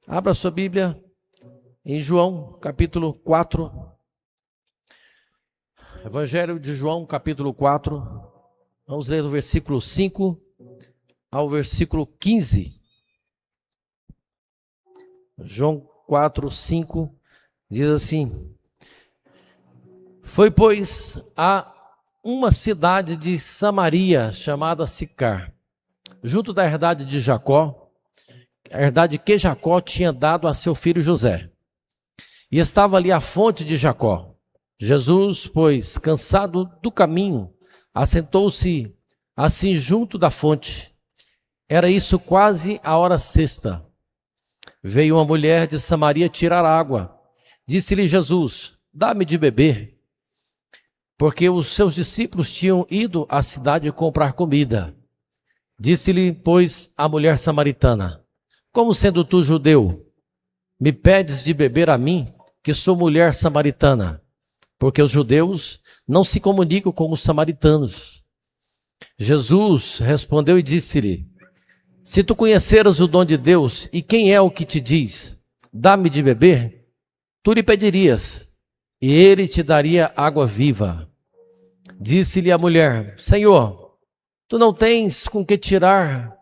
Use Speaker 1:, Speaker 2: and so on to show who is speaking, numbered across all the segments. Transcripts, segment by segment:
Speaker 1: Abra sua Bíblia em João, capítulo 4. Evangelho de João, capítulo 4. Vamos ler do versículo 5 ao versículo 15. João 4, 5 diz assim: Foi, pois, a uma cidade de Samaria chamada Sicar, junto da herdade de Jacó, a herdade que Jacó tinha dado a seu filho José. E estava ali a fonte de Jacó. Jesus, pois, cansado do caminho, assentou-se assim junto da fonte. Era isso quase a hora sexta. Veio uma mulher de Samaria tirar água. Disse-lhe Jesus: Dá-me de beber. Porque os seus discípulos tinham ido à cidade comprar comida. Disse-lhe, pois, a mulher samaritana: Como sendo tu judeu, me pedes de beber a mim, que sou mulher samaritana? Porque os judeus não se comunicam com os samaritanos. Jesus respondeu e disse-lhe: Se tu conheceras o dom de Deus, e quem é o que te diz: Dá-me de beber, tu lhe pedirias, e ele te daria água viva. Disse-lhe a mulher: Senhor, tu não tens com que tirar,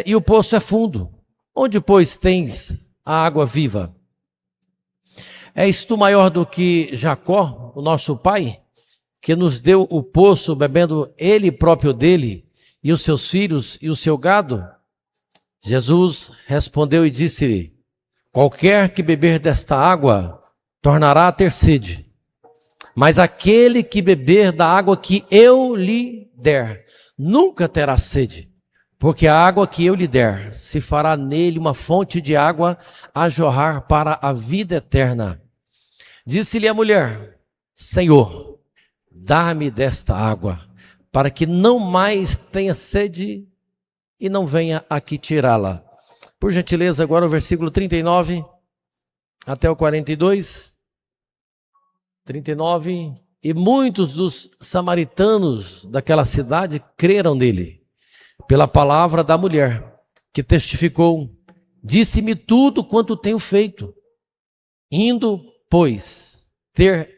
Speaker 1: e o poço é fundo. Onde, pois, tens a água viva? És tu maior do que Jacó, o nosso pai, que nos deu o poço, bebendo ele próprio dele, e os seus filhos e o seu gado? Jesus respondeu e disse-lhe: Qualquer que beber desta água tornará a ter sede. Mas aquele que beber da água que eu lhe der, nunca terá sede. Porque a água que eu lhe der, se fará nele uma fonte de água a jorrar para a vida eterna. Disse-lhe a mulher: Senhor, dá-me desta água, para que não mais tenha sede e não venha aqui tirá-la. Por gentileza, agora o versículo 39 até o 42. 39. E muitos dos samaritanos daquela cidade creram nele, pela palavra da mulher, que testificou: Disse-me tudo quanto tenho feito. Indo, pois, ter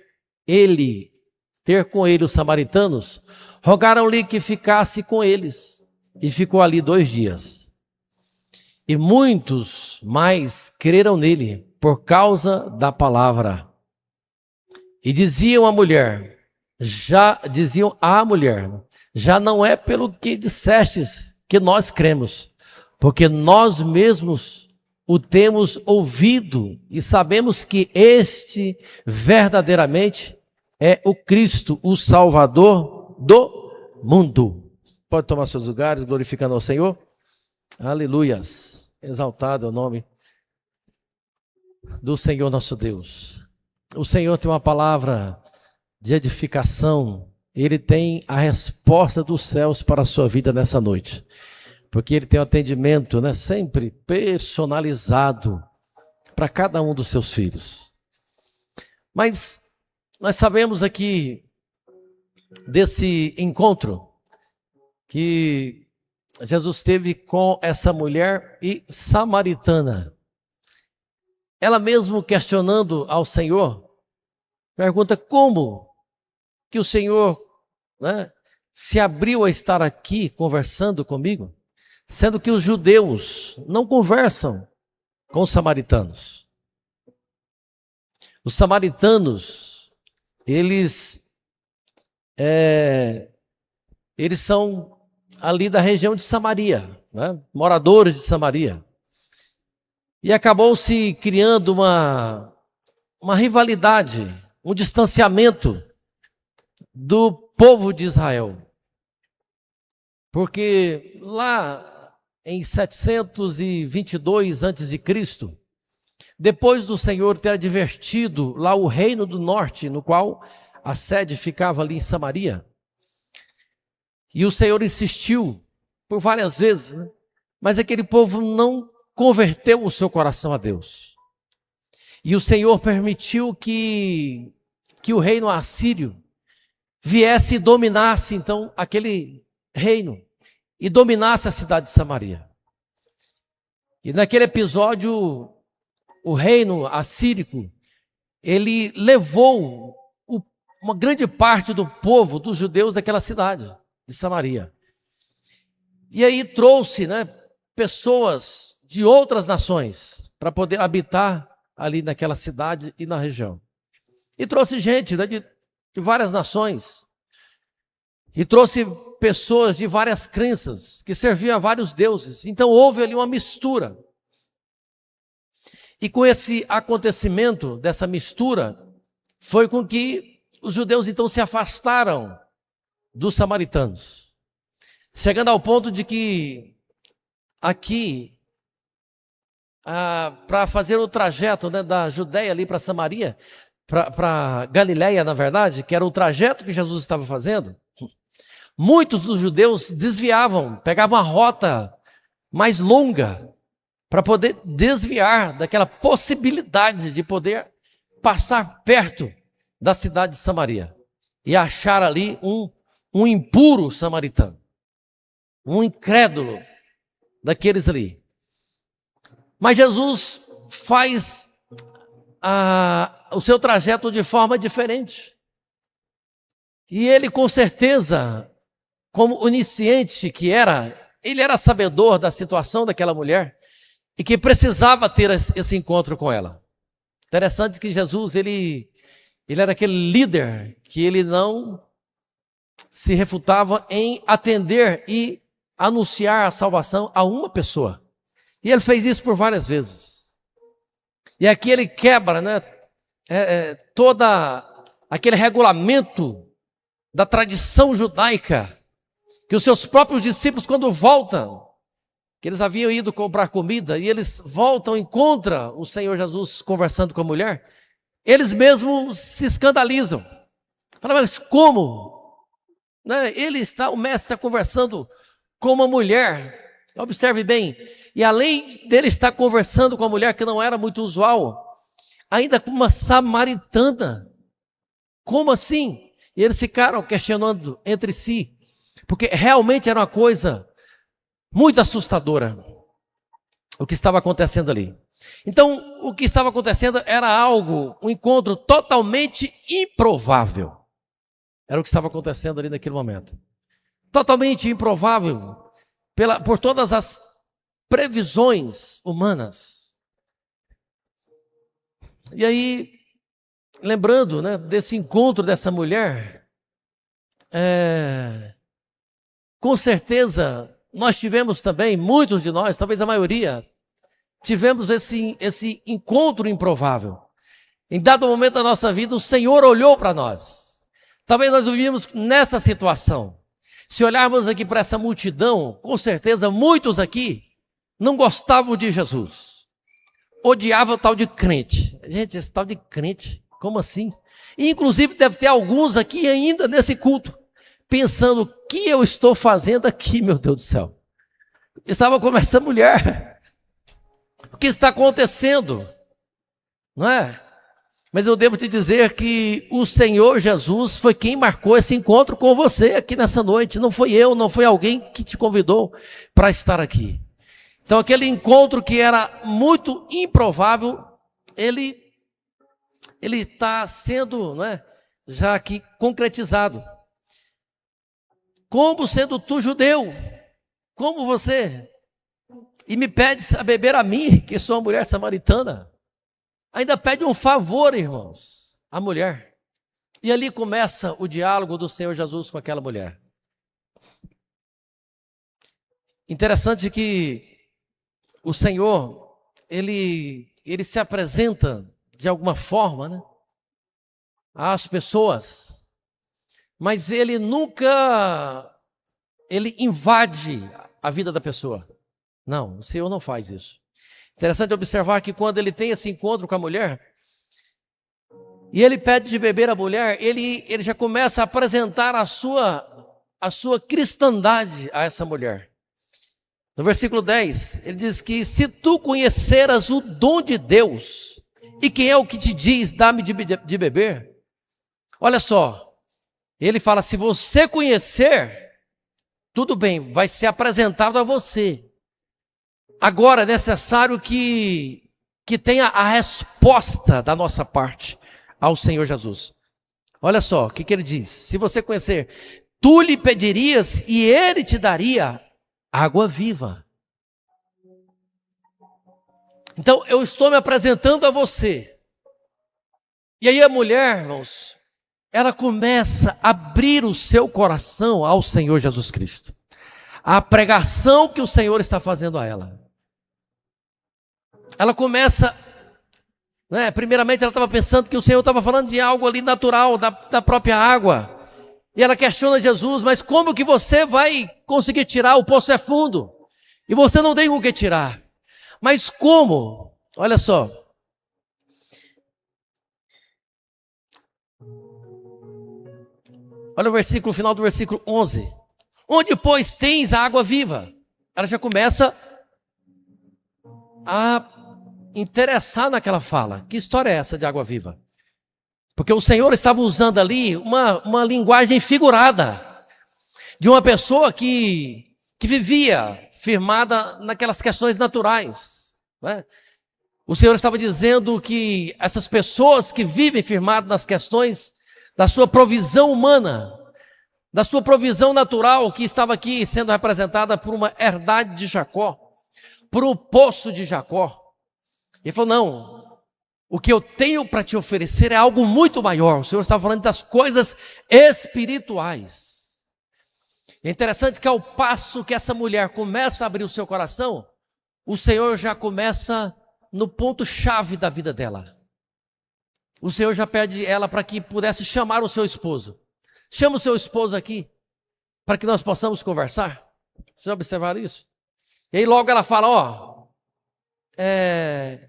Speaker 1: com ele os samaritanos, rogaram-lhe que ficasse com eles, e ficou ali 2 dias. E muitos mais creram nele, por causa da palavra. E diziam à mulher: já não é pelo que dissestes que nós cremos, porque nós mesmos o temos ouvido e sabemos que este verdadeiramente é o Cristo, o Salvador do mundo. Pode tomar seus lugares, glorificando ao Senhor. Aleluias. Exaltado é o nome do Senhor nosso Deus. O Senhor tem uma palavra de edificação. Ele tem a resposta dos céus para a sua vida nessa noite. Porque ele tem um atendimento, sempre personalizado para cada um dos seus filhos. Mas nós sabemos aqui desse encontro que Jesus teve com essa mulher e samaritana. Ela mesmo questionando ao Senhor, pergunta: como que o Senhor se abriu a estar aqui conversando comigo, sendo que os judeus não conversam com os samaritanos. Os samaritanos, eles são ali da região de Samaria, moradores de Samaria. E acabou-se criando uma rivalidade, um distanciamento do povo de Israel. Porque lá em 722 a.C., depois do Senhor ter advertido lá o reino do norte, no qual a sede ficava ali em Samaria, e o Senhor insistiu por várias vezes, mas aquele povo não converteu o seu coração a Deus. E o Senhor permitiu que o reino assírio viesse e dominasse então aquele reino, e dominasse a cidade de Samaria. E naquele episódio, o reino assírico, ele levou uma grande parte do povo, dos judeus daquela cidade, de Samaria. E aí trouxe, né, pessoas de outras nações para poder habitar ali naquela cidade e na região. E trouxe gente, né, de várias nações. E trouxe pessoas de várias crenças, que serviam a vários deuses. Então houve ali uma mistura. E com esse acontecimento, dessa mistura, foi com que os judeus então se afastaram dos samaritanos. Chegando ao ponto de que aqui, para fazer o trajeto, né, da Judéia ali para Samaria, para Galiléia, na verdade, que era o trajeto que Jesus estava fazendo, muitos dos judeus desviavam, pegavam a rota mais longa para poder desviar daquela possibilidade de poder passar perto da cidade de Samaria e achar ali um impuro samaritano, um incrédulo daqueles ali. Mas Jesus faz o seu trajeto de forma diferente. E ele, com certeza, como onisciente que era, ele era sabedor da situação daquela mulher e que precisava ter esse encontro com ela. Interessante que Jesus, ele era aquele líder que ele não se refutava em atender e anunciar a salvação a uma pessoa. E ele fez isso por várias vezes. E aqui ele quebra, né, todo aquele regulamento da tradição judaica, que os seus próprios discípulos, quando voltam, que eles haviam ido comprar comida, e eles voltam e encontram o Senhor Jesus conversando com a mulher, eles mesmos se escandalizam. Falam, mas como? Né? O mestre está conversando com uma mulher, observe bem, e além dele estar conversando com a mulher, que não era muito usual, ainda com uma samaritana. Como assim? E eles ficaram questionando entre si, porque realmente era uma coisa muito assustadora o que estava acontecendo ali. Então, o que estava acontecendo era um encontro totalmente improvável. Era o que estava acontecendo ali naquele momento. Totalmente improvável, por todas as previsões humanas. E aí, lembrando, né, desse encontro dessa mulher, com certeza nós tivemos também, muitos de nós, talvez a maioria, tivemos esse encontro improvável. Em dado momento da nossa vida, o Senhor olhou para nós. Talvez nós vivíamos nessa situação. Se olharmos aqui para essa multidão, com certeza muitos aqui não gostavam de Jesus. Odiavam o tal de crente. Gente, esse tal de crente, como assim? E, inclusive deve ter alguns aqui ainda nesse culto, pensando, o que eu estou fazendo aqui, meu Deus do céu? Estava com essa mulher. O que está acontecendo? Não é? Mas eu devo te dizer que o Senhor Jesus foi quem marcou esse encontro com você aqui nessa noite. Não foi eu, não foi alguém que te convidou para estar aqui. Então aquele encontro que era muito improvável, ele está sendo, não é, já aqui concretizado. Como sendo tu judeu, como você, e me pedes a beber a mim, que sou uma mulher samaritana, ainda pede um favor, irmãos, a mulher. E ali começa o diálogo do Senhor Jesus com aquela mulher. Interessante que o Senhor, ele se apresenta de alguma forma, né, às pessoas, mas ele nunca invade a vida da pessoa. Não, o Senhor não faz isso. Interessante observar que quando ele tem esse encontro com a mulher, e ele pede de beber a mulher, ele já começa a apresentar a sua cristandade a essa mulher. No versículo 10, ele diz que se tu conheceras o dom de Deus, e quem é o que te diz, dá-me de beber? Olha só, ele fala, se você conhecer, tudo bem, vai ser apresentado a você. agora é necessário que tenha a resposta da nossa parte ao Senhor Jesus. Olha só, o que ele diz? Se você conhecer, tu lhe pedirias e ele te daria água viva. Então, eu estou me apresentando a você. E aí a mulher, irmãos, ela começa a abrir o seu coração ao Senhor Jesus Cristo. A pregação que o Senhor está fazendo a ela. Ela começa, primeiramente ela estava pensando que o Senhor estava falando de algo ali natural, da própria água. E ela questiona Jesus, mas como que você vai conseguir tirar? O poço é fundo. E você não tem o que tirar. Mas como? Olha só. Olha o final do versículo 11. Onde, pois, tens a água viva? Ela já começa a interessar naquela fala. Que história é essa de água viva? Porque o Senhor estava usando ali uma linguagem figurada de uma pessoa que vivia firmada naquelas questões naturais. Né? O Senhor estava dizendo que essas pessoas que vivem firmadas nas questões da sua provisão humana, da sua provisão natural, que estava aqui sendo representada por uma herdade de Jacó, por um poço de Jacó. Ele falou, não, o que eu tenho para te oferecer é algo muito maior. O Senhor estava falando das coisas espirituais. É interessante que ao passo que essa mulher começa a abrir o seu coração, o Senhor já começa no ponto-chave da vida dela. O Senhor já pede ela para que pudesse chamar o seu esposo. Chama o seu esposo aqui, para que nós possamos conversar. Vocês já observaram isso? E aí logo ela fala,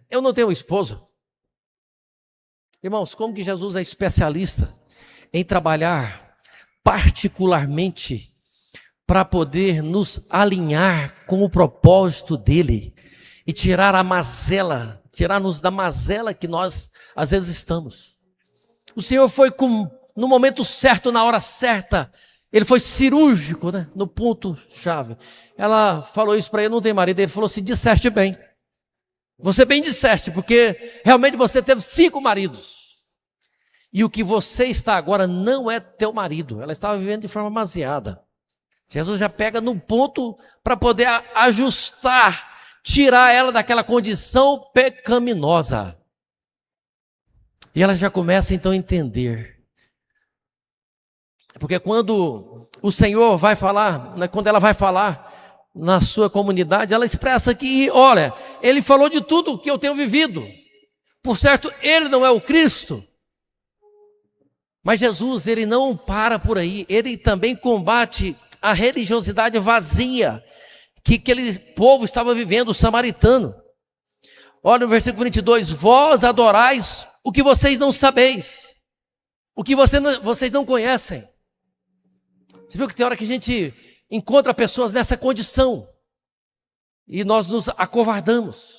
Speaker 1: eu não tenho esposo. Irmãos, como que Jesus é especialista em trabalhar particularmente para poder nos alinhar com o propósito dele e tirar a mazela, tirar-nos da mazela que nós às vezes estamos. O Senhor foi no momento certo, na hora certa, ele foi cirúrgico, no ponto-chave. Ela falou isso para ele, não tem marido, ele falou assim, disseste bem. Você bem disseste, porque realmente você teve 5 maridos. E o que você está agora não é teu marido. Ela estava vivendo de forma demasiada. Jesus já pega no ponto para poder ajustar, tirar ela daquela condição pecaminosa. E ela já começa então a entender. Porque quando o Senhor vai falar, quando ela vai falar na sua comunidade, ela expressa que, olha, ele falou de tudo que eu tenho vivido. Por certo, ele não é o Cristo. Mas Jesus, ele não para por aí, ele também combate a religiosidade vazia que aquele povo estava vivendo, o samaritano. Olha no versículo 22, vós adorais o que vocês não sabeis, o que vocês não conhecem. Você viu que tem hora que a gente encontra pessoas nessa condição e nós nos acovardamos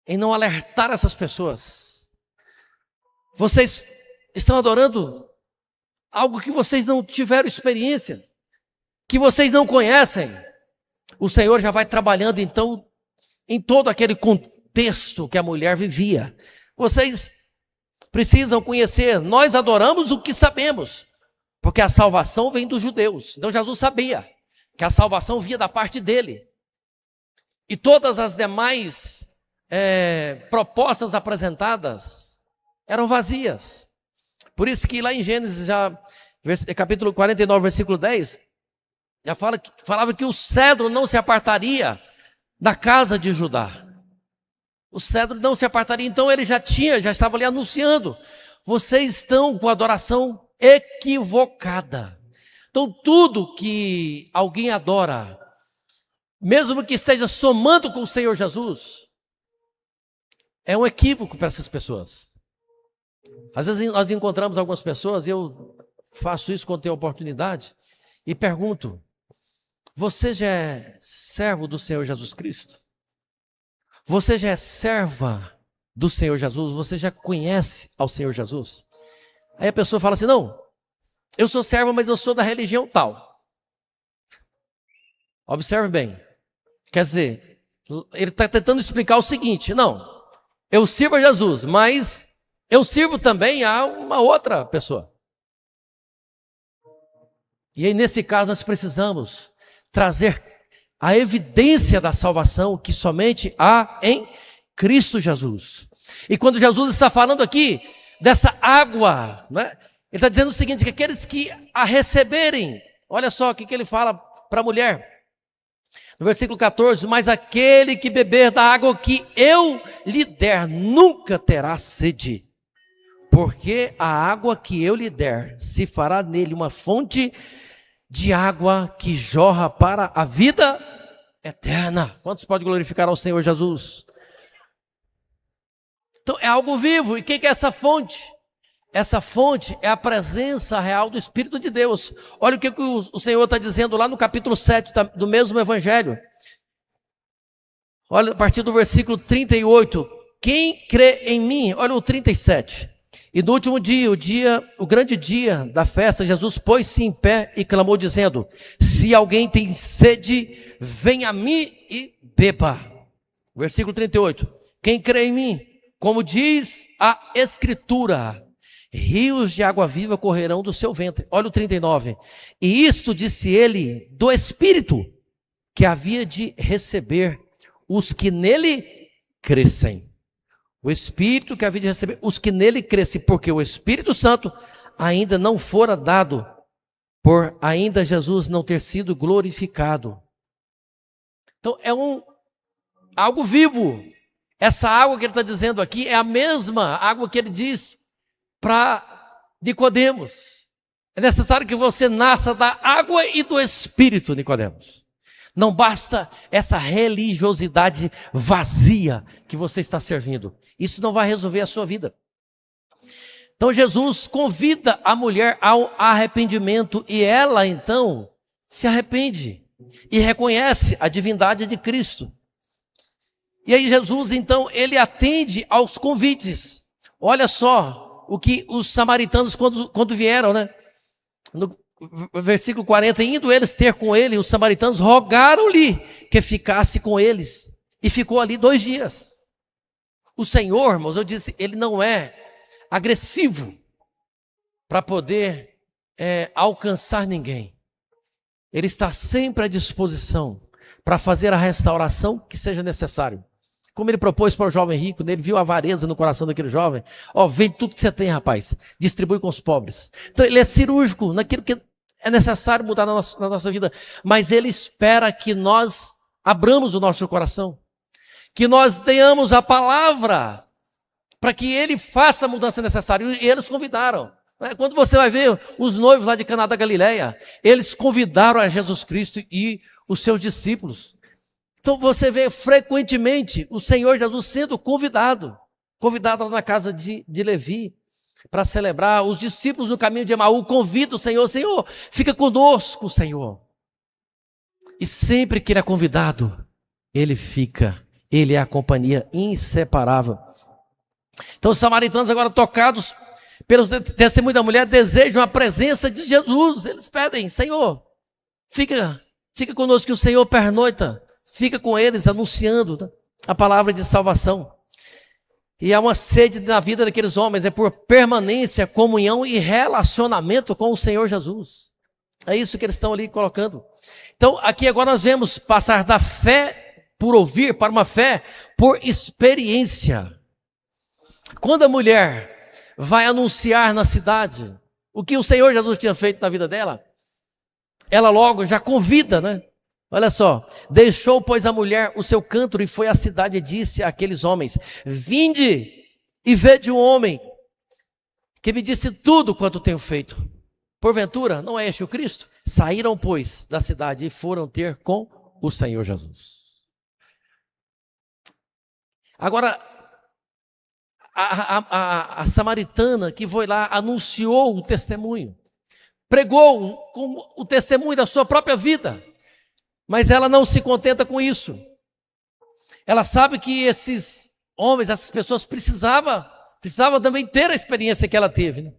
Speaker 1: em não alertar essas pessoas. Vocês estão adorando algo que vocês não tiveram experiência, que vocês não conhecem. O Senhor já vai trabalhando então em todo aquele contexto que a mulher vivia. Vocês precisam conhecer, nós adoramos o que sabemos, porque a salvação vem dos judeus. Então Jesus sabia que a salvação vinha da parte dele. E todas as demais propostas apresentadas eram vazias. Por isso que lá em Gênesis, capítulo 49, versículo 10, já falava que o cedro não se apartaria da casa de Judá. O cedro não se apartaria, então ele já estava ali anunciando, vocês estão com a adoração equivocada. Então tudo que alguém adora, mesmo que esteja somando com o Senhor Jesus, é um equívoco para essas pessoas. Às vezes nós encontramos algumas pessoas, eu faço isso quando tenho oportunidade, e pergunto, você já é servo do Senhor Jesus Cristo? Você já é serva do Senhor Jesus? Você já conhece ao Senhor Jesus? Aí a pessoa fala assim, não, eu sou servo, mas eu sou da religião tal. Observe bem, quer dizer, Ele está tentando explicar o seguinte: não, eu sirvo a Jesus, mas eu sirvo também a uma outra pessoa. E aí, nesse caso, nós precisamos trazer a evidência da salvação que somente há em Cristo Jesus. E quando Jesus está falando aqui dessa água, né, ele está dizendo o seguinte: que aqueles que a receberem, olha só o que ele fala para a mulher. No versículo 14, mas aquele que beber da água que eu lhe der, nunca terá sede, porque a água que eu lhe der, se fará nele uma fonte de água que jorra para a vida eterna. Quantos podem glorificar ao Senhor Jesus? Então é algo vivo. E o que é essa fonte? Essa fonte é a presença real do Espírito de Deus. Olha o que o Senhor está dizendo lá no capítulo 7 do mesmo Evangelho. Olha a partir do versículo 38. Quem crê em mim, olha o 37. E no último dia, o grande dia da festa, Jesus pôs-se em pé e clamou dizendo: se alguém tem sede, venha a mim e beba. Versículo 38. Quem crê em mim, como diz a Escritura, rios de água viva correrão do seu ventre. Olha o 39. E isto disse ele do Espírito, que havia de receber os que nele crescem. O Espírito que havia de receber os que nele crescem, porque o Espírito Santo ainda não fora dado, por ainda Jesus não ter sido glorificado. Então é algo vivo. Essa água que ele está dizendo aqui é a mesma água que ele diz para Nicodemos. É necessário que você nasça da água e do Espírito, Nicodemos. Não basta essa religiosidade vazia que você está servindo. Isso não vai resolver a sua vida. Então Jesus convida a mulher ao arrependimento e ela então se arrepende e reconhece a divindade de Cristo. E aí Jesus então ele atende aos convites. Olha só o que os samaritanos quando vieram, né? No versículo 40, indo eles ter com ele, os samaritanos rogaram-lhe que ficasse com eles. E ficou ali 2 dias. O Senhor, irmãos, eu disse, ele não é agressivo para poder alcançar ninguém. Ele está sempre à disposição para fazer a restauração que seja necessário. Como ele propôs para o jovem rico, ele viu a avareza no coração daquele jovem. Vende tudo que você tem, rapaz, distribui com os pobres. Então ele é cirúrgico naquilo que é necessário mudar na nossa vida, mas ele espera que nós abramos o nosso coração, que nós tenhamos a palavra, para que ele faça a mudança necessária. E eles convidaram. Quando você vai ver os noivos lá de Caná da Galileia, eles convidaram a Jesus Cristo e os seus discípulos. Então você vê frequentemente o Senhor Jesus sendo convidado lá na casa de Levi, para celebrar. Os discípulos no caminho de Emaú convidam o Senhor: Senhor, fica conosco, Senhor. E sempre que ele é convidado, ele fica. Ele é a companhia inseparável. Então os samaritanos, agora tocados pelo testemunho da mulher, desejam a presença de Jesus. Eles pedem: Senhor, fica conosco, que o Senhor pernoita. Fica com eles anunciando a palavra de salvação. E há uma sede na vida daqueles homens, é por permanência, comunhão e relacionamento com o Senhor Jesus. É isso que eles estão ali colocando. Então aqui agora nós vemos passar da fé por ouvir para uma fé por experiência. Quando a mulher vai anunciar na cidade o que o Senhor Jesus tinha feito na vida dela, ela logo já convida, né? Olha só: deixou, pois, a mulher o seu cântaro e foi à cidade e disse àqueles homens: vinde e vede um homem que me disse tudo quanto tenho feito. Porventura, não é este o Cristo? Saíram, pois, da cidade e foram ter com o Senhor Jesus. Agora, a samaritana que foi lá anunciou o testemunho, pregou com o testemunho da sua própria vida. Mas ela não se contenta com isso. Ela sabe que esses homens, essas pessoas precisavam também ter a experiência que ela teve, né?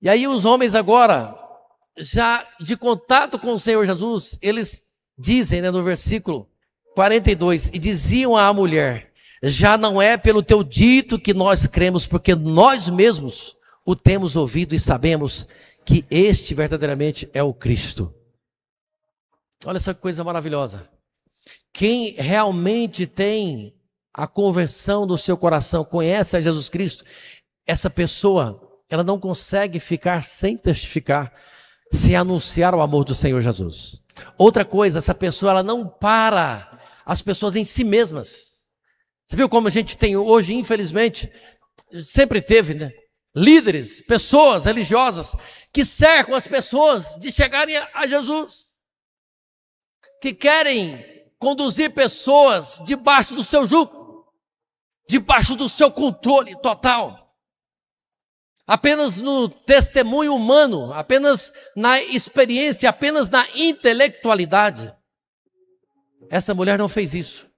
Speaker 1: E aí os homens agora, já de contato com o Senhor Jesus, eles dizem, né, no versículo 42, e diziam à mulher: já não é pelo teu dito que nós cremos, porque nós mesmos o temos ouvido e sabemos que este verdadeiramente é o Cristo. Olha essa coisa maravilhosa. Quem realmente tem a conversão do seu coração, conhece a Jesus Cristo, essa pessoa, ela não consegue ficar sem testificar, sem anunciar o amor do Senhor Jesus. Outra coisa, essa pessoa, ela não para as pessoas em si mesmas. Você viu como a gente tem hoje, infelizmente, sempre teve, né? Líderes, pessoas religiosas que cercam as pessoas de chegarem a Jesus, que querem conduzir pessoas debaixo do seu jugo, debaixo do seu controle total, apenas no testemunho humano, apenas na experiência, apenas na intelectualidade. Essa mulher não fez isso.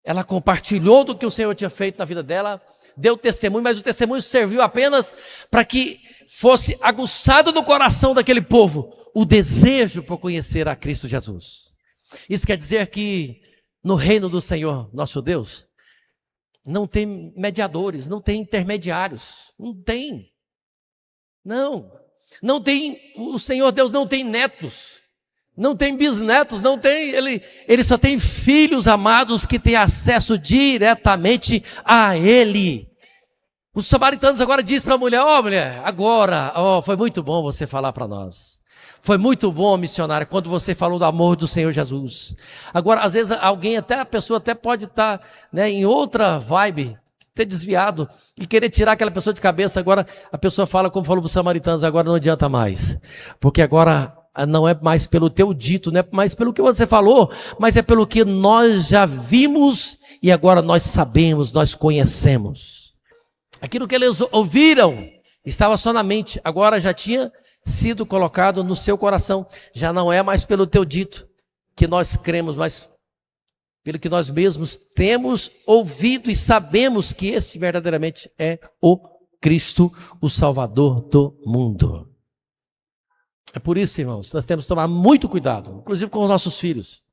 Speaker 1: Ela compartilhou do que o Senhor tinha feito na vida dela, deu testemunho, mas o testemunho serviu apenas para que fosse aguçado no coração daquele povo o desejo por conhecer a Cristo Jesus. Isso quer dizer que no reino do Senhor, nosso Deus, não tem mediadores, não tem intermediários, não tem. Não tem, o Senhor Deus não tem netos, não tem bisnetos, não tem, ele só tem filhos amados que têm acesso diretamente a Ele. Os samaritanos agora dizem para a mulher: mulher, agora, foi muito bom você falar para nós. Foi muito bom, missionária, quando você falou do amor do Senhor Jesus. Agora, às vezes, a pessoa até pode estar, né, em outra vibe, ter desviado e querer tirar aquela pessoa de cabeça. Agora, a pessoa fala, como falou para os samaritanos, agora não adianta mais. Porque agora não é mais pelo teu dito, não é mais pelo que você falou, mas é pelo que nós já vimos e agora nós sabemos, nós conhecemos. Aquilo que eles ouviram estava só na mente, agora já tinha sido colocado no seu coração. Já não é mais pelo teu dito que nós cremos, mas pelo que nós mesmos temos ouvido e sabemos que esse verdadeiramente é o Cristo, o Salvador do mundo. É por isso, irmãos, nós temos que tomar muito cuidado, inclusive com os nossos filhos.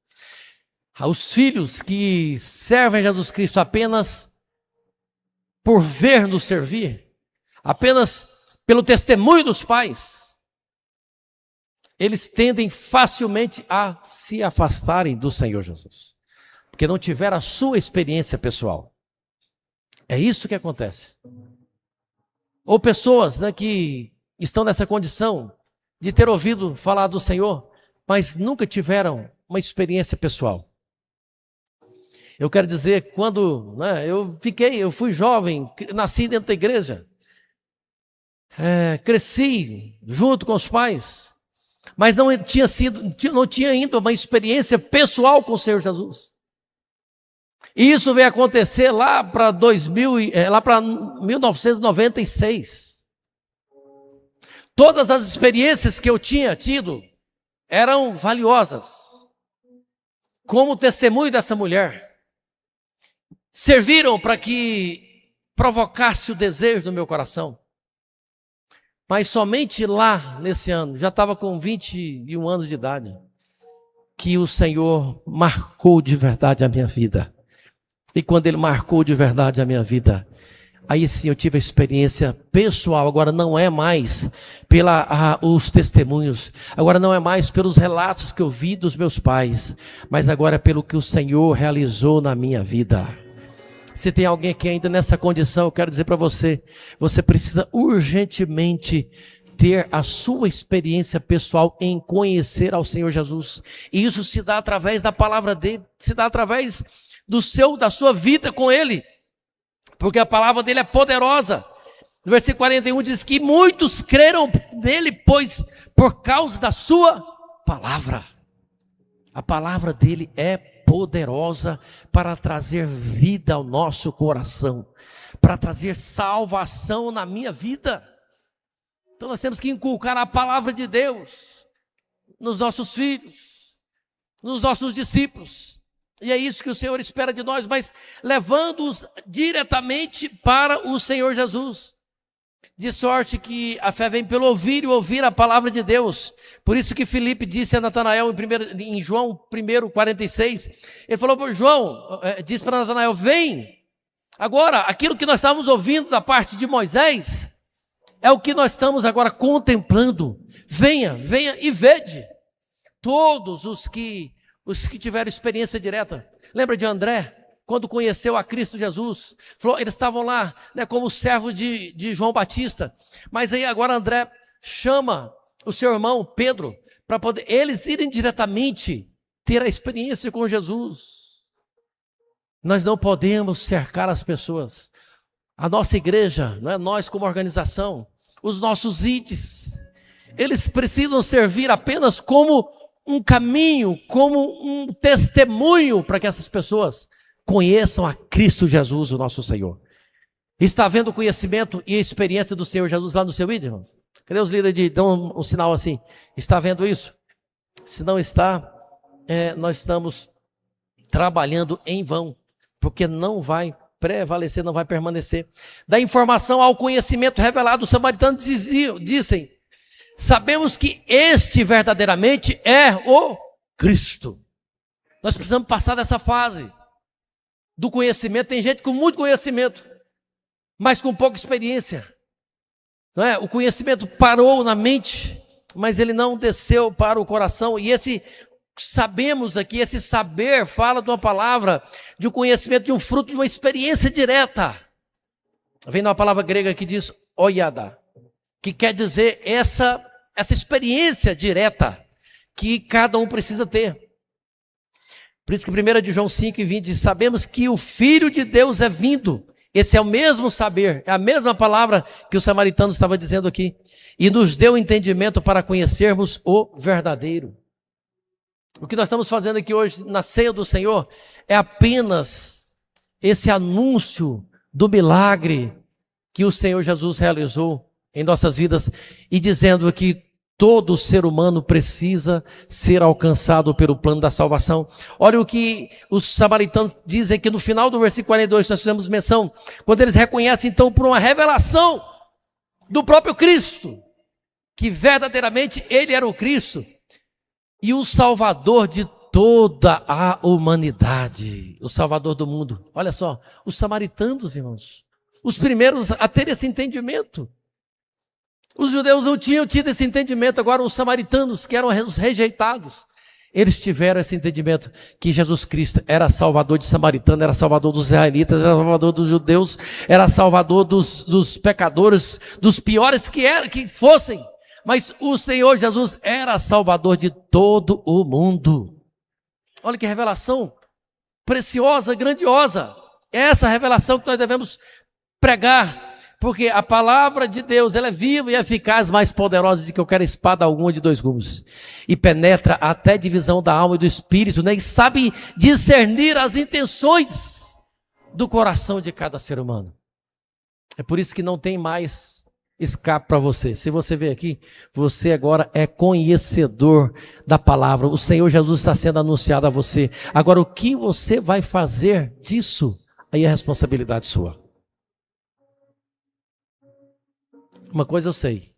Speaker 1: Os filhos que servem a Jesus Cristo apenas por ver-nos servir, apenas pelo testemunho dos pais, eles tendem facilmente a se afastarem do Senhor Jesus, porque não tiveram a sua experiência pessoal. É isso que acontece. Ou pessoas, né, que estão nessa condição de ter ouvido falar do Senhor, mas nunca tiveram uma experiência pessoal. Eu quero dizer, quando, né, eu fui jovem, nasci dentro da igreja, cresci junto com os pais, mas não tinha ainda uma experiência pessoal com o Senhor Jesus. E isso veio acontecer lá para 1996. Todas as experiências que eu tinha tido eram valiosas, como o testemunho dessa mulher. Serviram para que provocasse o desejo no meu coração. Mas somente lá, nesse ano, já estava com 21 anos de idade, que o Senhor marcou de verdade a minha vida. E quando Ele marcou de verdade a minha vida, aí sim eu tive a experiência pessoal. Agora não é mais os testemunhos, agora não é mais pelos relatos que eu vi dos meus pais, mas agora é pelo que o Senhor realizou na minha vida. Se tem alguém aqui ainda nessa condição, eu quero dizer para você, você precisa urgentemente ter a sua experiência pessoal em conhecer ao Senhor Jesus. E isso se dá através da palavra dele, se dá através da sua vida com Ele. Porque a palavra dele é poderosa. No versículo 41 diz que muitos creram nele, pois por causa da sua palavra. A palavra dele é poderosa para trazer vida ao nosso coração, para trazer salvação na minha vida. Então nós temos que inculcar a palavra de Deus nos nossos filhos, nos nossos discípulos. E é isso que o Senhor espera de nós, mas levando-os diretamente para o Senhor Jesus. De sorte que a fé vem pelo ouvir e ouvir a palavra de Deus. Por isso que Filipe disse a Natanael em João 1:46, ele falou para João, disse para Natanael, vem, agora aquilo que nós estávamos ouvindo da parte de Moisés, é o que nós estamos agora contemplando. Venha e vede. Todos os que tiveram experiência direta. Lembra de André? Quando conheceu a Cristo Jesus, eles estavam lá, né, como servos de João Batista, mas aí agora André chama o seu irmão Pedro, para poder eles irem diretamente ter a experiência com Jesus. Nós não podemos cercar as pessoas, a nossa igreja, não é? Nós como organização, os nossos IDs, eles precisam servir apenas como um caminho, como um testemunho para que essas pessoas conheçam a Cristo Jesus, o nosso Senhor. Está havendo conhecimento e experiência do Senhor Jesus lá no seu ID, irmãos? Cadê os líderes dão um sinal assim? Está vendo isso? Se não está, nós estamos trabalhando em vão, porque não vai prevalecer, não vai permanecer. Da informação ao conhecimento revelado, os samaritanos dizem, sabemos que este verdadeiramente é o Cristo. Nós precisamos passar dessa fase do conhecimento. Tem gente com muito conhecimento, mas com pouca experiência, não é? O conhecimento parou na mente, mas ele não desceu para o coração. E sabemos aqui, esse saber fala de uma palavra, de um conhecimento, de um fruto, de uma experiência direta. Vem uma palavra grega que diz oiada, que quer dizer essa experiência direta que cada um precisa ter. Por isso que 1 de João 5:20 diz, sabemos que o Filho de Deus é vindo. Esse é o mesmo saber, é a mesma palavra que o samaritano estava dizendo aqui. E nos deu entendimento para conhecermos o verdadeiro. O que nós estamos fazendo aqui hoje na ceia do Senhor é apenas esse anúncio do milagre que o Senhor Jesus realizou em nossas vidas e dizendo que todo ser humano precisa ser alcançado pelo plano da salvação. Olha o que os samaritanos dizem aqui no final do versículo 42, nós fizemos menção, quando eles reconhecem então por uma revelação do próprio Cristo, que verdadeiramente ele era o Cristo e o Salvador de toda a humanidade, o Salvador do mundo. Olha só, os samaritanos, irmãos, os primeiros a ter esse entendimento. Os judeus não tinham tido esse entendimento, agora os samaritanos, que eram os rejeitados, eles tiveram esse entendimento que Jesus Cristo era salvador de samaritano, era salvador dos israelitas, era salvador dos judeus, era salvador dos pecadores, dos piores que fossem, mas o Senhor Jesus era salvador de todo o mundo. Olha que revelação preciosa, grandiosa, é essa revelação que nós devemos pregar. Porque a palavra de Deus, ela é viva e eficaz, mais poderosa do que qualquer espada alguma de 2 gumes. E penetra até divisão da alma e do espírito, né? E sabe discernir as intenções do coração de cada ser humano. É por isso que não tem mais escape para você. Se você vê aqui, você agora é conhecedor da palavra. O Senhor Jesus está sendo anunciado a você. Agora, o que você vai fazer disso? Aí é responsabilidade sua. Uma coisa eu sei,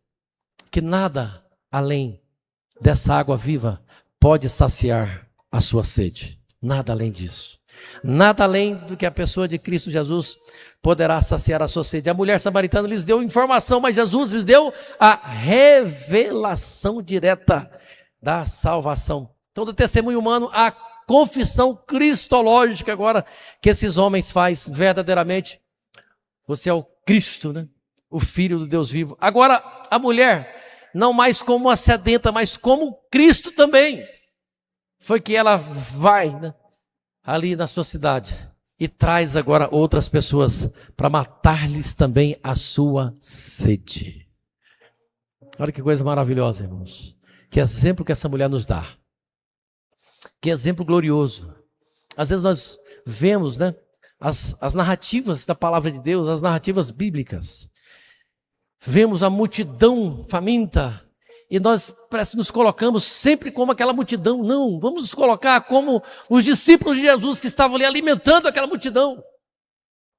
Speaker 1: que nada além dessa água viva pode saciar a sua sede. Nada além disso. Nada além do que a pessoa de Cristo Jesus poderá saciar a sua sede. A mulher samaritana lhes deu informação, mas Jesus lhes deu a revelação direta da salvação. Então, do testemunho humano, a confissão cristológica agora que esses homens fazem verdadeiramente. Você é o Cristo, né? O Filho do Deus vivo. Agora, a mulher, não mais como uma sedenta, mas como Cristo também. Foi que ela vai, né, ali na sua cidade e traz agora outras pessoas para matar-lhes também a sua sede. Olha que coisa maravilhosa, irmãos. Que exemplo que essa mulher nos dá. Que exemplo glorioso. Às vezes nós vemos, né, as narrativas da palavra de Deus, as narrativas bíblicas. Vemos a multidão faminta e nós parece nos colocamos sempre como aquela multidão. Não, vamos nos colocar como os discípulos de Jesus que estavam ali alimentando aquela multidão.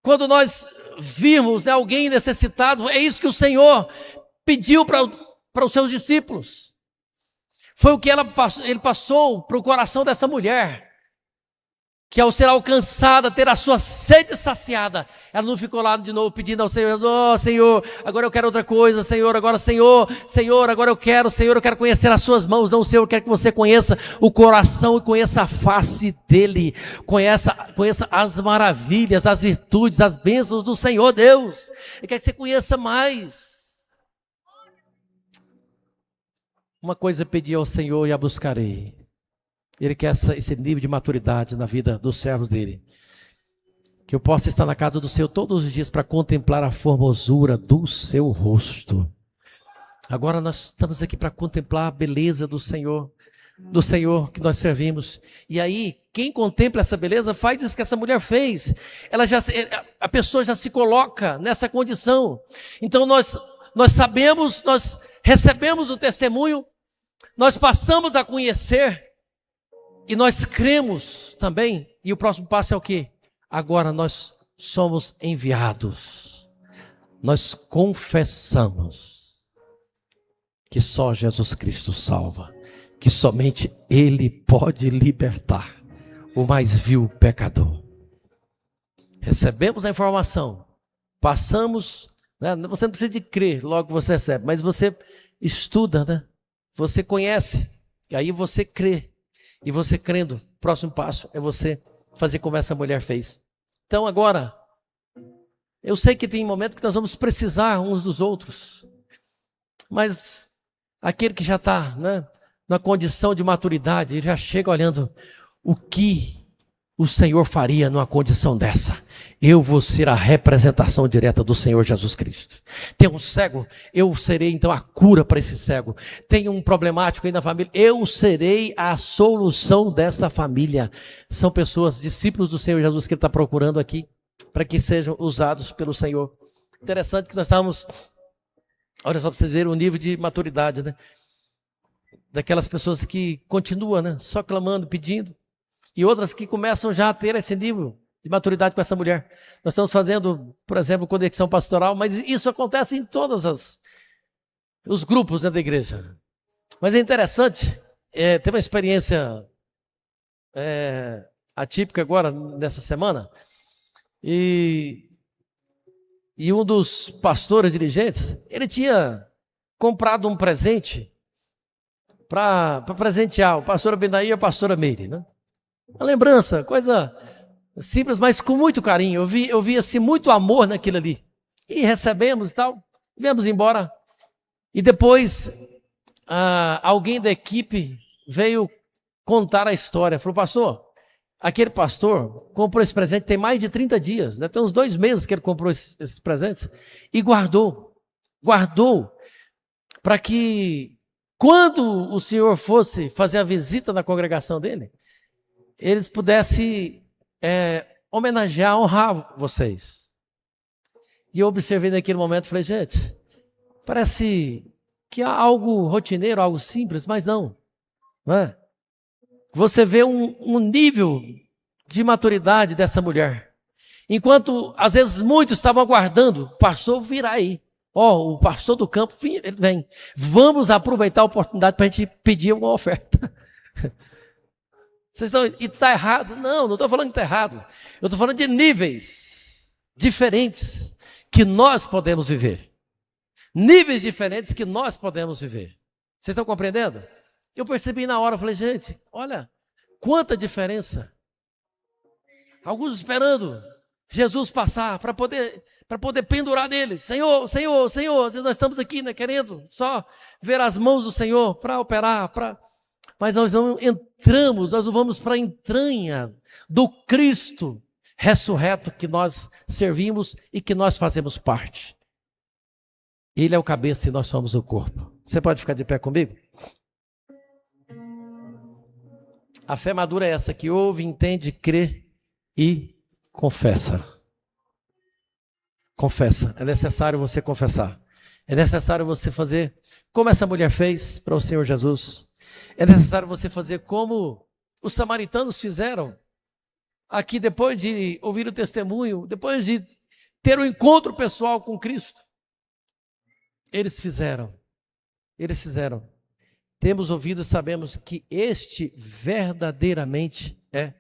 Speaker 1: Quando nós virmos, né, alguém necessitado, é isso que o Senhor pediu para os seus discípulos. Foi o que ele passou para o coração dessa mulher, que ao ser alcançada, ter a sua sede saciada, ela não ficou lá de novo pedindo ao Senhor: oh Senhor, agora eu quero outra coisa, Senhor, agora Senhor, agora eu quero, Senhor, eu quero conhecer as suas mãos. Não, Senhor, eu quero que você conheça o coração e conheça a face dele, conheça as maravilhas, as virtudes, as bênçãos do Senhor Deus. Ele quer que você conheça mais. Uma coisa pedi ao Senhor e a buscarei. Ele quer esse nível de maturidade na vida dos servos dele. Que eu possa estar na casa do Senhor todos os dias para contemplar a formosura do seu rosto. Agora nós estamos aqui para contemplar a beleza do Senhor que nós servimos. E aí, quem contempla essa beleza faz isso que essa mulher fez. A pessoa já se coloca nessa condição. Então nós sabemos, nós recebemos o testemunho, nós passamos a conhecer. E nós cremos também, e o próximo passo é o quê? Agora nós somos enviados. Nós confessamos que só Jesus Cristo salva, que somente Ele pode libertar o mais vil pecador. Recebemos a informação, passamos, né? Você não precisa de crer, logo você recebe, mas você estuda, né? Você conhece, e aí você crê. E você crendo, o próximo passo é você fazer como essa mulher fez. Então agora, eu sei que tem momentos que nós vamos precisar uns dos outros. Mas aquele que já está, né, na condição de maturidade, ele já chega olhando o que o Senhor faria numa condição dessa. Eu vou ser a representação direta do Senhor Jesus Cristo. Tem um cego, eu serei então a cura para esse cego. Tem um problemático aí na família, eu serei a solução dessa família. São pessoas, discípulos do Senhor Jesus, que Ele está procurando aqui, para que sejam usados pelo Senhor. Interessante que nós estávamos, olha só para vocês verem o nível de maturidade, né? Daquelas pessoas que continuam, né, só clamando, pedindo, e outras que começam já a ter esse nível de maturidade com essa mulher. Nós estamos fazendo, por exemplo, conexão pastoral, mas isso acontece em todos os grupos, né, da igreja. Mas é interessante, teve uma experiência atípica agora, nessa semana, e um dos pastores dirigentes, ele tinha comprado um presente para presentear o pastor Abenaí e a pastora Meire, né? Uma lembrança, coisa simples, mas com muito carinho. Eu vi assim, muito amor naquilo ali. E recebemos e tal, viemos embora. E depois, alguém da equipe veio contar a história. Falou: pastor, aquele pastor comprou esse presente tem mais de 30 dias. Deve ter uns 2 meses que ele comprou esses presentes. E guardou para que, quando o senhor fosse fazer a visita na congregação dele, eles pudessem homenagear, honrar vocês. E eu observei naquele momento, falei: gente, parece que é algo rotineiro, algo simples, mas não é? Você vê um nível de maturidade dessa mulher. Enquanto, às vezes, muitos estavam aguardando o pastor virá aí. O pastor do campo, ele vem. Vamos aproveitar a oportunidade para a gente pedir uma oferta. Vocês estão, e está errado? Não estou falando que está errado. Eu estou falando de níveis diferentes que nós podemos viver. Níveis diferentes que nós podemos viver. Vocês estão compreendendo? Eu percebi na hora, falei: gente, olha, quanta diferença. Alguns esperando Jesus passar para poder pendurar nele. Senhor, às vezes nós estamos aqui, né, querendo só ver as mãos do Senhor para operar, mas nós não entramos, nós não vamos para a entranha do Cristo ressurreto que nós servimos e que nós fazemos parte. Ele é o cabeça e nós somos o corpo. Você pode ficar de pé comigo? A fé madura é essa, que ouve, entende, crê e confessa. Confessa. É necessário você confessar. É necessário você fazer como essa mulher fez para o Senhor Jesus. É necessário você fazer como os samaritanos fizeram. Aqui, depois de ouvir o testemunho, depois de ter um encontro pessoal com Cristo. Eles fizeram. Temos ouvido e sabemos que este verdadeiramente é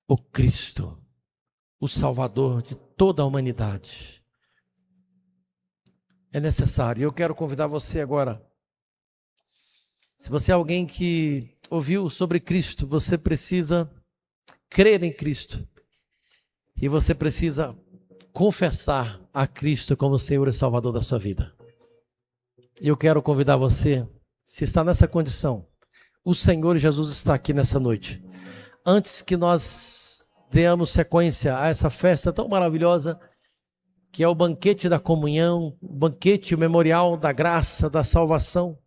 Speaker 1: o Cristo, o Salvador de toda a humanidade. É necessário. Eu quero convidar você agora. Se você é alguém que ouviu sobre Cristo, você precisa crer em Cristo. E você precisa confessar a Cristo como Senhor e Salvador da sua vida. Eu quero convidar você, se está nessa condição, o Senhor Jesus está aqui nessa noite. Antes que nós demos sequência a essa festa tão maravilhosa, que é o banquete da comunhão, o banquete, o memorial da graça, da salvação,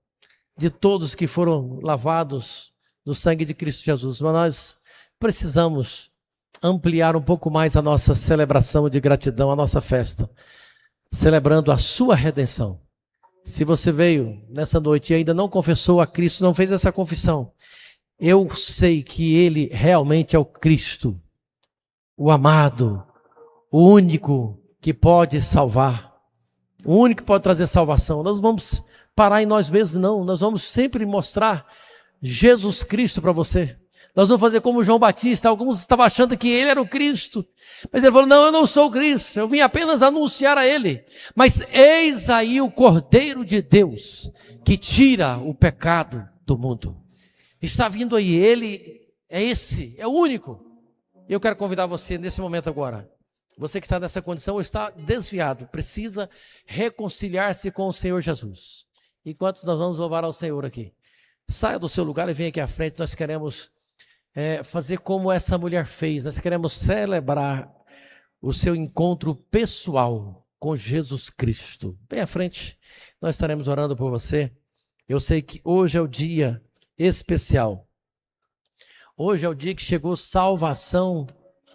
Speaker 1: de todos que foram lavados no sangue de Cristo Jesus. Mas nós precisamos ampliar um pouco mais a nossa celebração de gratidão, a nossa festa, celebrando a sua redenção. Se você veio nessa noite e ainda não confessou a Cristo, não fez essa confissão, eu sei que Ele realmente é o Cristo, o amado, o único que pode salvar, o único que pode trazer salvação. Nós vamos parar em nós mesmos, não. Nós vamos sempre mostrar Jesus Cristo para você. Nós vamos fazer como João Batista. Alguns estavam achando que ele era o Cristo, mas ele falou, não, eu não sou o Cristo, eu vim apenas anunciar a ele. Mas eis aí o Cordeiro de Deus, que tira o pecado do mundo. Está vindo aí, ele é esse, é o único. Eu quero convidar você nesse momento agora, você que está nessa condição ou está desviado, precisa reconciliar-se com o Senhor Jesus. Enquanto nós vamos louvar ao Senhor aqui, saia do seu lugar e venha aqui à frente. Nós queremos fazer como essa mulher fez. Nós queremos celebrar o seu encontro pessoal com Jesus Cristo. Bem à frente, nós estaremos orando por você. Eu sei que hoje é o dia especial. Hoje é o dia que chegou salvação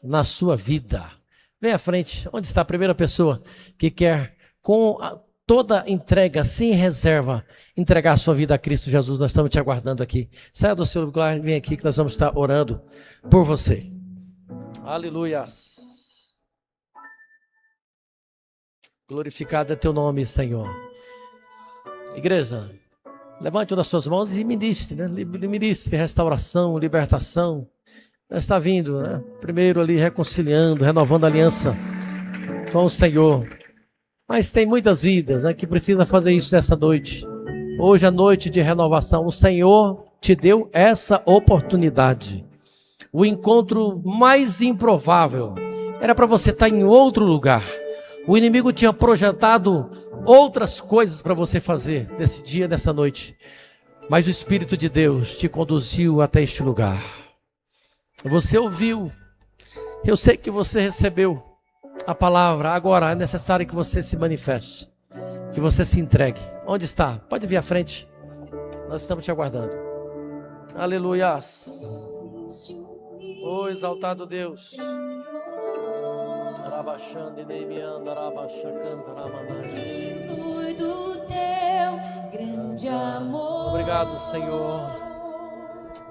Speaker 1: na sua vida. Vem à frente. Onde está a primeira pessoa que quer, com toda entrega, sem reserva, entregar a sua vida a Cristo Jesus? Nós estamos te aguardando aqui. Saia do seu lugar e vem aqui que nós vamos estar orando por você. Aleluias. Glorificado é teu nome, Senhor. Igreja, levante uma das suas mãos e ministre, né? Ministre restauração, libertação. Está vindo, né? Primeiro ali reconciliando, renovando a aliança com o Senhor. Mas tem muitas vidas, né, que precisam fazer isso nessa noite. Hoje é noite de renovação. O Senhor te deu essa oportunidade. O encontro mais improvável era para você estar em outro lugar. O inimigo tinha projetado outras coisas para você fazer nesse dia, nessa noite. Mas o Espírito de Deus te conduziu até este lugar. Você ouviu. Eu sei que você recebeu a palavra. Agora é necessário que você se manifeste, que você se entregue. Onde está? Pode vir à frente. Nós estamos te aguardando. Aleluias. Oh, exaltado Deus.
Speaker 2: Flui do teu grande amor.
Speaker 1: Obrigado, Senhor.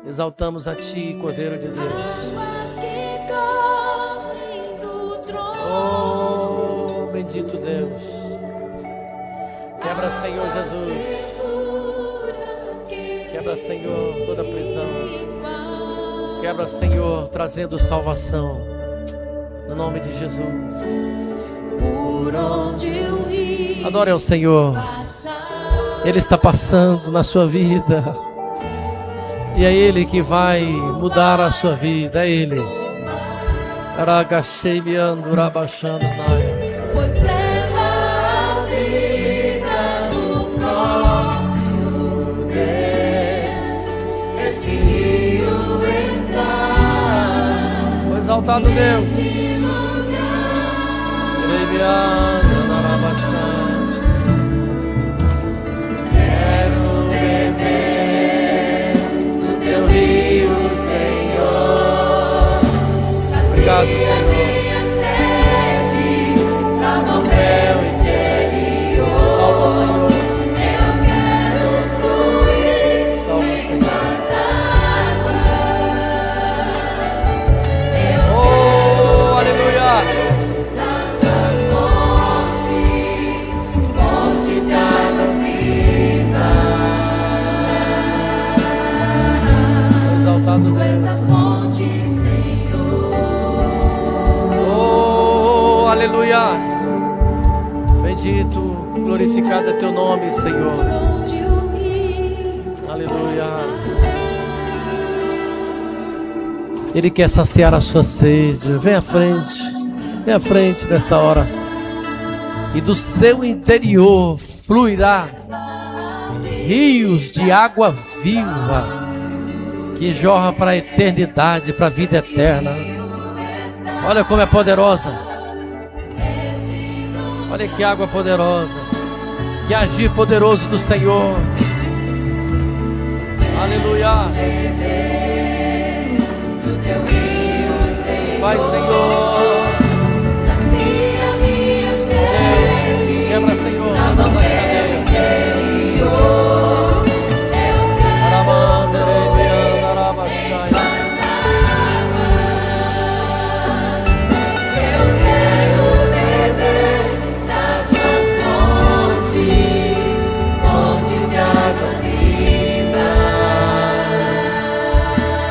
Speaker 1: Exaltamos a Ti, Cordeiro de Deus. Oh, bendito Deus. Quebra, Senhor Jesus. Quebra, Senhor, toda prisão. Quebra, Senhor, trazendo salvação. No nome de Jesus.
Speaker 2: Por onde o rio
Speaker 1: Adore ao Senhor. Ele está passando na sua vida. E é Ele que vai mudar a sua vida. É Ele.
Speaker 2: pois leva a vida do próprio Deus. Esse rio está.
Speaker 1: O exaltado Deus.
Speaker 2: Nesse lugar. Quero beber do teu rio, Senhor.
Speaker 1: Obrigado, Senhor.
Speaker 2: Minha sede, lava o meu interior.
Speaker 1: Salva, Senhor.
Speaker 2: Eu quero fluir
Speaker 1: Salva,
Speaker 2: em
Speaker 1: Senhor.
Speaker 2: tuas águas. Eu
Speaker 1: Oh,
Speaker 2: Tu és a fonte, Senhor.
Speaker 1: Oh, aleluia. Bendito, glorificado é teu nome, Senhor.
Speaker 2: Por onde o rio
Speaker 1: Aleluia. Ele quer saciar a sua sede. Vem à frente nesta hora. E do seu interior fluirá rios de água viva que jorra para a eternidade, para a vida eterna. Olha como é poderosa. Olha que água poderosa. Que agir poderoso do Senhor. Aleluia. Vai, Senhor.
Speaker 2: sacia minha sede.
Speaker 1: Quebra, Senhor.
Speaker 2: Lava o meu interior. Eu quero mais águas. Eu quero beber da tua fonte, fonte de águas vivas.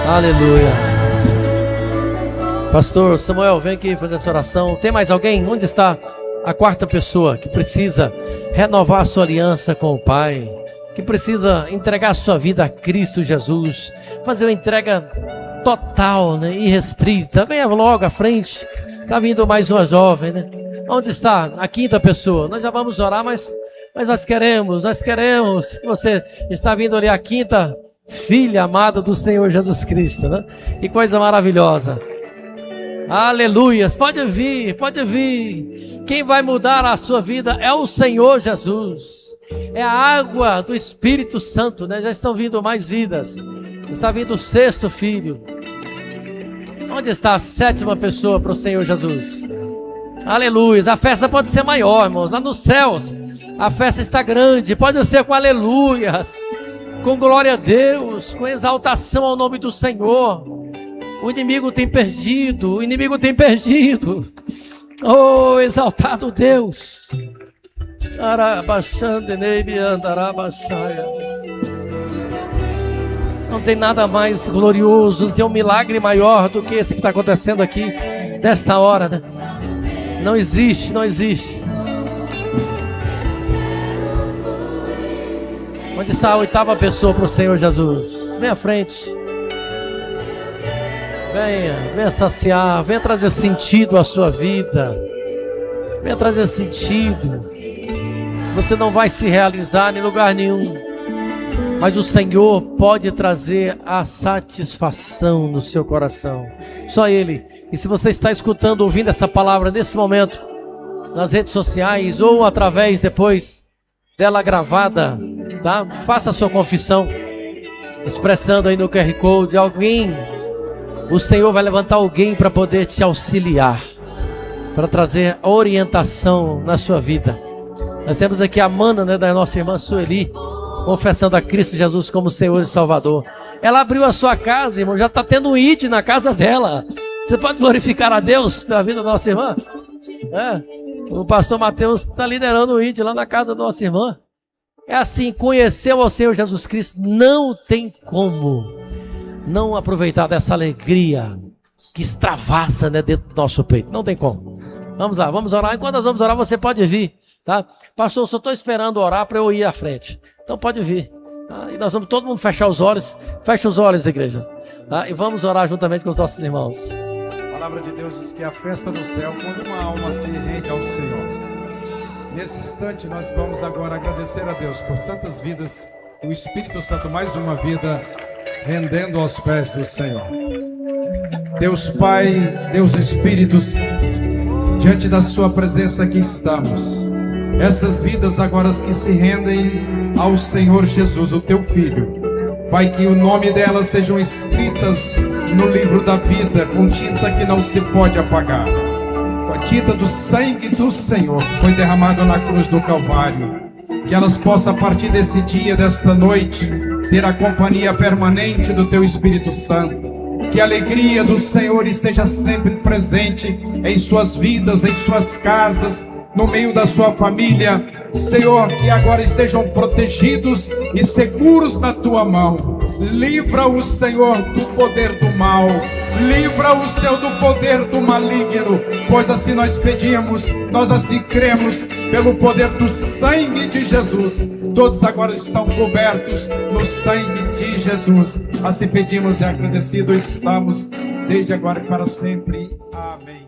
Speaker 1: Aleluia. Pastor Samuel, vem aqui fazer essa oração. Tem mais alguém? Onde está a quarta pessoa que precisa renovar a sua aliança com o Pai? Que precisa entregar a sua vida a Cristo Jesus? Fazer uma entrega total, né? Irrestrita. Venha logo à frente. Está vindo mais uma jovem, né? Onde está a quinta pessoa? Nós já vamos orar, mas nós queremos que você está vindo ali, a quinta filha amada do Senhor Jesus Cristo, né? Que coisa maravilhosa. Aleluias, pode vir. Quem vai mudar a sua vida é o Senhor Jesus. É a água do Espírito Santo, né? Já estão vindo mais vidas. Está vindo o sexto filho. Onde está a sétima pessoa para o Senhor Jesus? Aleluias. A festa pode ser maior, irmãos. Lá nos céus a festa está grande. Pode ser com aleluias, com glória a Deus, com exaltação ao nome do Senhor. O inimigo tem perdido. Oh, exaltado Deus. Não tem nada mais glorioso, não tem um milagre maior do que esse que está acontecendo aqui nesta hora, né? Não existe. Onde está a oitava pessoa para o Senhor Jesus? Vem à frente. Venha saciar, venha trazer sentido à sua vida. Venha trazer sentido. Você não vai se realizar em lugar nenhum, mas o Senhor pode trazer a satisfação no seu coração. Só Ele. E se você está escutando, ouvindo essa palavra nesse momento, nas redes sociais ou através depois dela gravada, tá? Faça a sua confissão, expressando aí no QR Code alguém. O Senhor vai levantar alguém para poder te auxiliar, para trazer orientação na sua vida. Nós temos aqui a Amanda, né, da nossa irmã Sueli, confessando a Cristo Jesus como Senhor e Salvador. Ela abriu a sua casa, irmão, já está tendo um ID na casa dela. Você pode glorificar a Deus pela vida da nossa irmã? O pastor Mateus está liderando o ID lá na casa da nossa irmã. É assim, conheceu ao Senhor Jesus Cristo, não tem como não aproveitar dessa alegria que extravasa, né, dentro do nosso peito. Não tem como. Vamos lá, vamos orar. Enquanto nós vamos orar, você pode vir, tá? Pastor, eu só estou esperando orar para eu ir à frente. Então pode vir, tá? E nós vamos todo mundo fechar os olhos. Fecha os olhos, igreja, tá? E vamos orar juntamente com os nossos irmãos.
Speaker 3: A palavra de Deus diz que é a festa no céu quando uma alma se rende ao Senhor. Nesse instante nós vamos agora agradecer a Deus por tantas vidas. O Espírito Santo, mais uma vida rendendo aos pés do Senhor. Deus Pai, Deus Espírito Santo, diante da sua presença aqui estamos. Essas vidas agora que se rendem ao Senhor Jesus, o teu Filho. Pai, que o nome delas sejam escritas no livro da vida, com tinta que não se pode apagar. Com a tinta do sangue do Senhor, que foi derramado na cruz do Calvário. Que elas possam, a partir desse dia, desta noite, ter a companhia permanente do teu Espírito Santo. Que a alegria do Senhor esteja sempre presente em suas vidas, em suas casas, no meio da sua família. Senhor, que agora estejam protegidos e seguros na tua mão. Livra-o, Senhor, do poder do mal. Livra-o, Senhor, do poder do maligno. Pois assim nós pedimos, nós assim cremos, pelo poder do sangue de Jesus. Todos agora estão cobertos no sangue de Jesus. Assim pedimos e agradecidos estamos, desde agora e para sempre. Amém.